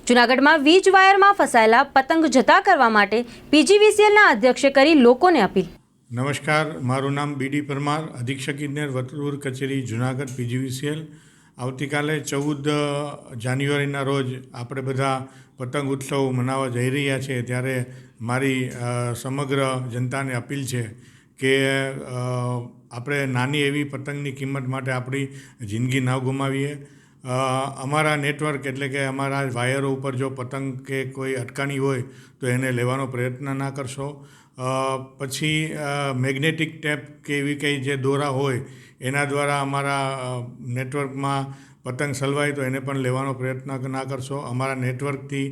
જૂનાગઢમાં વીજ વાયરમાં ફસાયેલા પતંગ જતા કરવા માટે પીજીવીસીએલના અધ્યક્ષે કરી લોકોને અપીલ. નમસ્કાર, મારું નામ બીડી પરમાર, અધિક્ષક ઇજનેર વતલુર કચેરી જૂનાગઢ પીજીવીસીએલ. આવતીકાલે 14 જાન્યુઆરીના રોજ આપણે બધા પતંગ ઉત્સવ મનાવવા જઈ રહ્યા છીએ. ત્યારે મારી સમગ્ર જનતાને અપીલ છે કે આપણે નાની એવી પતંગની કિંમત માટે આપણી જિંદગી ન ગુમાવીએ. અમારા નેટવર્ક એટલે કે અમારા વાયરો ઉપર જો પતંગ કે કોઈ અટકાણી હોય તો એને લેવાનો પ્રયત્ન ના કરશો. પછી મેગ્નેટિક ટેપ કે એવી કંઈ જે દોરા હોય એના દ્વારા અમારા નેટવર્કમાં પતંગ સલવાય તો એને પણ લેવાનો પ્રયત્ન ના કરશો. અમારા નેટવર્કથી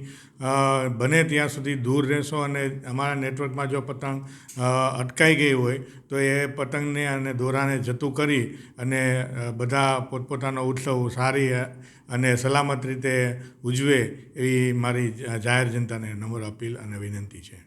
બને ત્યાં સુધી દૂર રહેશો અને અમારા નેટવર્કમાં જો પતંગ અટકાઈ ગઈ હોય તો એ પતંગને અને દોરાને જતું કરી અને બધા પોતપોતાનો ઉત્સવ સારી અને સલામત રીતે ઉજવે એવી મારી જાહેર જનતાને નમ્ર અપીલ અને વિનંતી છે.